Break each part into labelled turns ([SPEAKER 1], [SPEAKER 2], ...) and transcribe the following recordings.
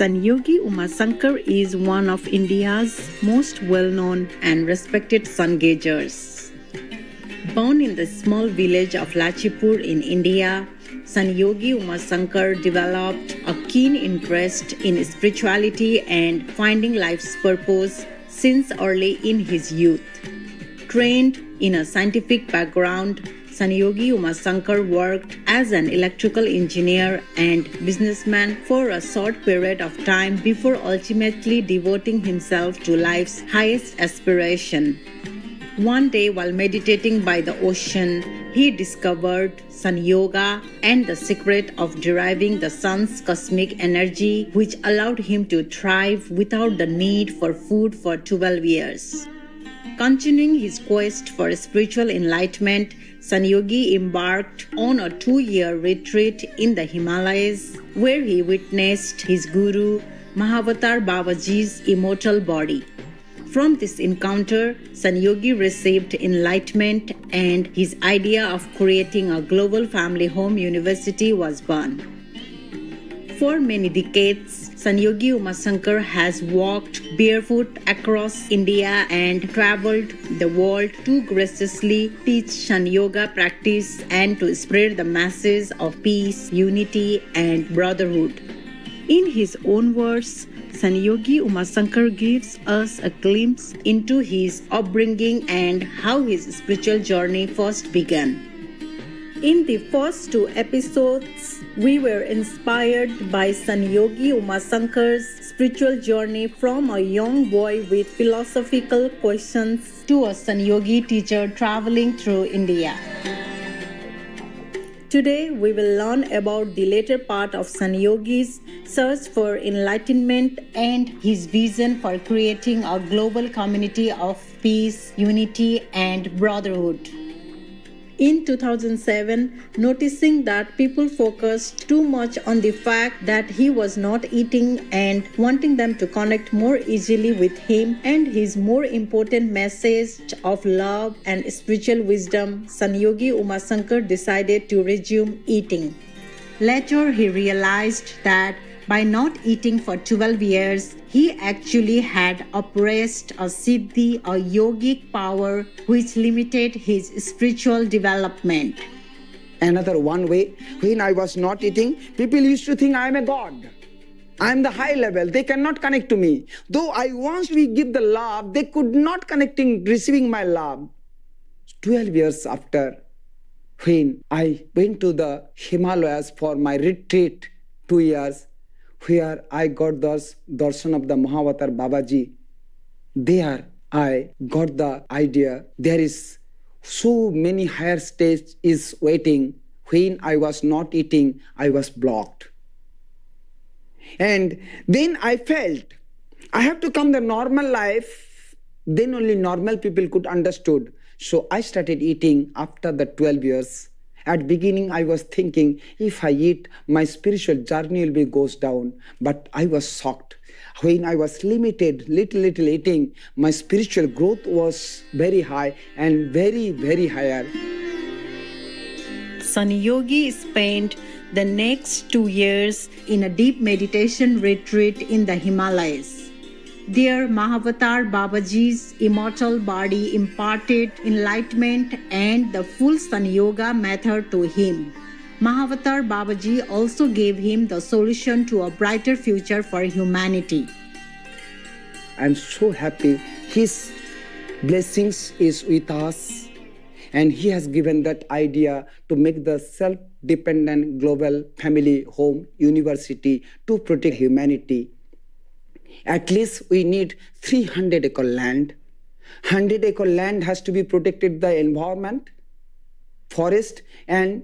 [SPEAKER 1] Sanyogi Umasankar is one of India's most well-known and respected sun gazers. Born in the small village of Lachipur in India, Sanyogi Umasankar developed a keen interest in spirituality and finding life's purpose since early in his youth. Trained in a scientific background, Sanyogi Umasankar worked as an electrical engineer and businessman for a short period of time before ultimately devoting himself to life's highest aspiration. One day, while meditating by the ocean, he discovered Sun Yoga and the secret of deriving the sun's cosmic energy, which allowed him to thrive without the need for food for 12 years. Continuing his quest for spiritual enlightenment, Sanyogi embarked on a 2-year retreat in the Himalayas, where he witnessed his guru, Mahavatar Babaji's immortal body. From this encounter, Sanyogi received enlightenment and his idea of creating a global family home university was born. For many decades, Sanyogi Umasankar has walked barefoot across India and traveled the world to graciously teach Sun Yoga practice and to spread the message of peace, unity, and brotherhood. In his own words, Sanyogi Umasankar gives us a glimpse into his upbringing and how his spiritual journey first began. In the first 2 episodes, we were inspired by Sanyogi Umasankar's spiritual journey from a young boy with philosophical questions to a Sanyogi teacher traveling through India. Today, we will learn about the later part of Sanyogi's search for enlightenment and his vision for creating a global community of peace, unity, and brotherhood. In 2007, noticing that people focused too much on the fact that he was not eating and wanting them to connect more easily with him and his more important message of love and spiritual wisdom, Sanyogi Umasankar decided to resume eating. Later, he realized that by not eating for 12 years, he actually had oppressed a siddhi, a yogic power which limited his spiritual development.
[SPEAKER 2] Another one way, when I was not eating, people used to think I am a god. I am the high level, they cannot connect to me. Though I once we give the love, they could not connecting, receiving my love. 12 years after, when I went to the Himalayas for my retreat, 2 years, where I got the darshan of the Mahavatar Babaji, there I got the idea there is so many higher stage is waiting. When I was not eating, I was blocked. And then I felt I have to come the normal life, then only normal people could understood. So I started eating after the 12 years. At beginning, I was thinking, if I eat, my spiritual journey will be goes down. But I was shocked. When I was limited, little eating, my spiritual growth was very high and very, very higher.
[SPEAKER 1] Sanyogi spent the next 2 years in a deep meditation retreat in the Himalayas. There, Mahavatar Babaji's immortal body imparted enlightenment and the full Sun Yoga method to him. Mahavatar Babaji also gave him the solution to a brighter future for humanity.
[SPEAKER 2] I'm so happy. His blessings is with us, and he has given that idea to make the self-dependent global family home university to protect humanity. At least we need 300-acre land. 100-acre land has to be protected the environment, forest, and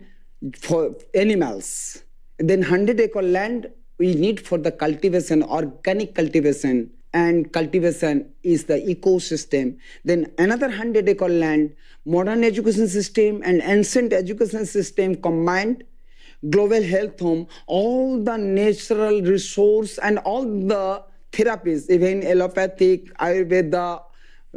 [SPEAKER 2] for animals. Then 100-acre land we need for the cultivation, organic cultivation, and cultivation is the ecosystem. Then another 100-acre land, modern education system and ancient education system combined, global health home, all the natural resource and all the therapies, even allopathic, Ayurveda,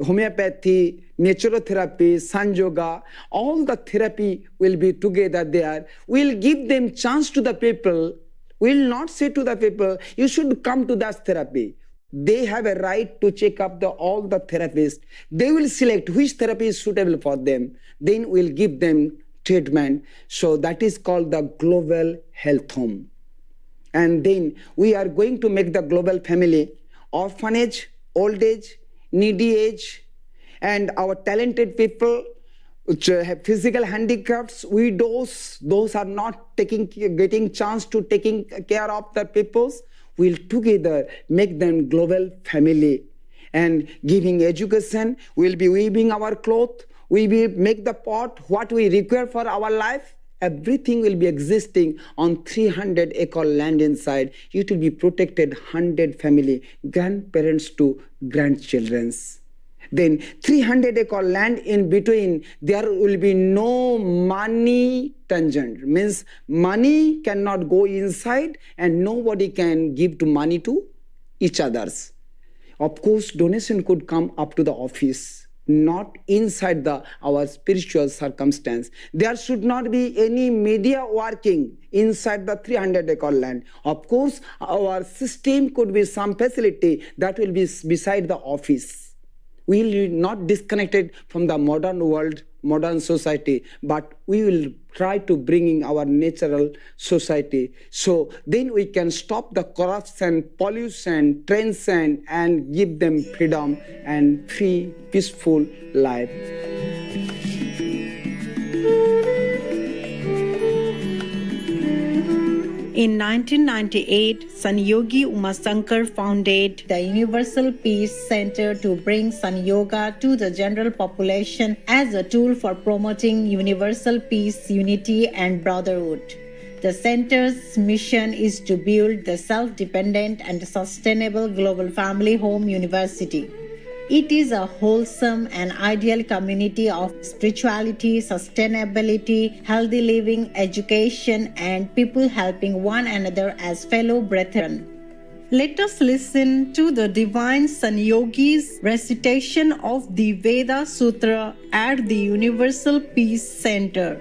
[SPEAKER 2] homeopathy, naturotherapy, Sun Yoga, all the therapy will be together there. We'll give them chance to the people We will not say to the people, you should come to that therapy. They have a right to check up all the therapists. They will select which therapy is suitable for them. Then we'll give them treatment. So that is called the global health home. And then we are going to make the global family orphanage, old age, needy age, and our talented people which have physical handicaps, widows, those are not getting chance to taking care of the peoples, will together make them global family. And giving education, we'll be weaving our cloth, we will make the pot, what we require for our life. Everything will be existing on 300-acre land inside. It will be protected 100 family, grandparents to grandchildren's. Then 300-acre land in between, there will be no money tangent. Means money cannot go inside and nobody can give to money to each others. Of course, donation could come up to the office, not inside our spiritual circumstance. There should not be any media working inside the 300-acre land. Of course, our system could be some facility that will be beside the office. We will not disconnected from the modern world, modern society, but we will try to bring in our natural society. So then we can stop the corruption, pollution, trends, and give them freedom and free, peaceful life.
[SPEAKER 1] In 1998, Sanyogi Umasankar founded the Universal Peace Center to bring San Yoga to the general population as a tool for promoting universal peace, unity, and brotherhood. The center's mission is to build the self-dependent and sustainable global family home university. It is a wholesome and ideal community of spirituality, sustainability, healthy living, education, and people helping one another as fellow brethren. Let us listen to the Divine Sanyogi's recitation of the Veda Sutra at the Universal Peace Center.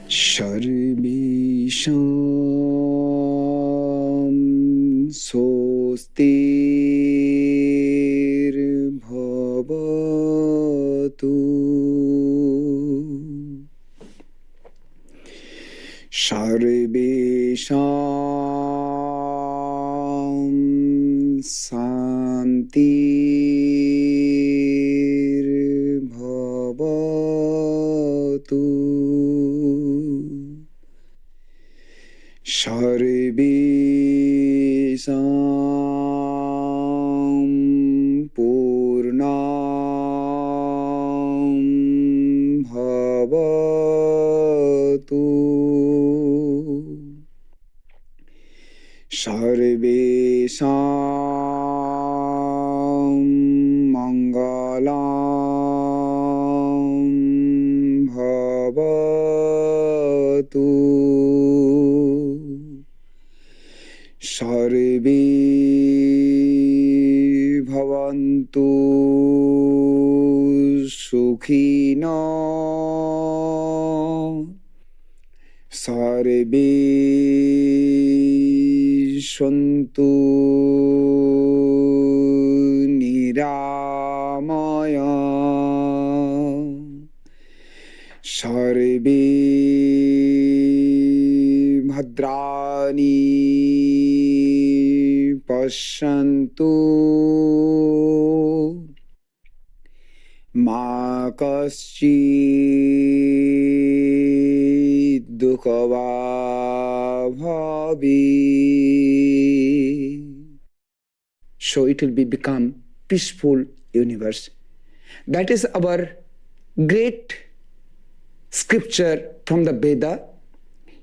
[SPEAKER 2] Sarvesham Swastir Bhavatu Sarvesham Santir Bhavatu Sarvesham Purnam Bhavatu Sarvesham Mangalam Bhavatu Sarve Bhavantu Sukhina Sarve Santu Niramaya Sarve Bhadrani Pashantu Ma Kaschid Dukhava Bhavi. So it will become peaceful universe. That is our great scripture from the Veda.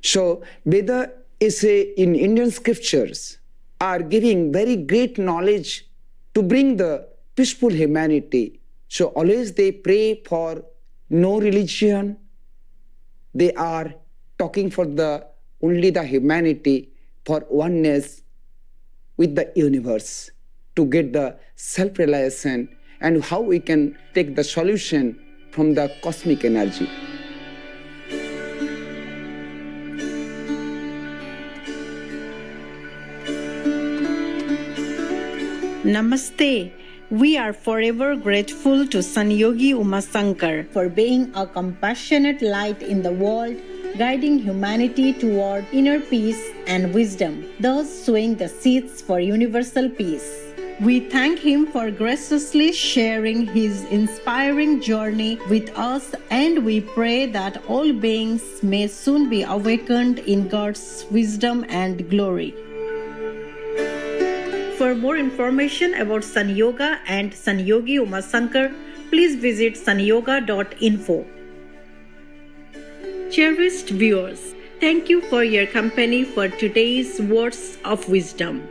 [SPEAKER 2] So Veda is in Indian scriptures are giving very great knowledge to bring the peaceful humanity. So always they pray for no religion. They are talking for only the humanity, for oneness with the universe, to get the self-realization and how we can take the solution from the cosmic energy.
[SPEAKER 1] Namaste. We are forever grateful to Sanyogi Umasankar for being a compassionate light in the world, guiding humanity toward inner peace and wisdom, thus sowing the seeds for universal peace. We thank him for graciously sharing his inspiring journey with us, and we pray that all beings may soon be awakened in God's wisdom and glory. For more information about Sun Yoga and Sanyogi Umasankar, please visit sunyoga.info. Cherished viewers, thank you for your company for today's words of wisdom.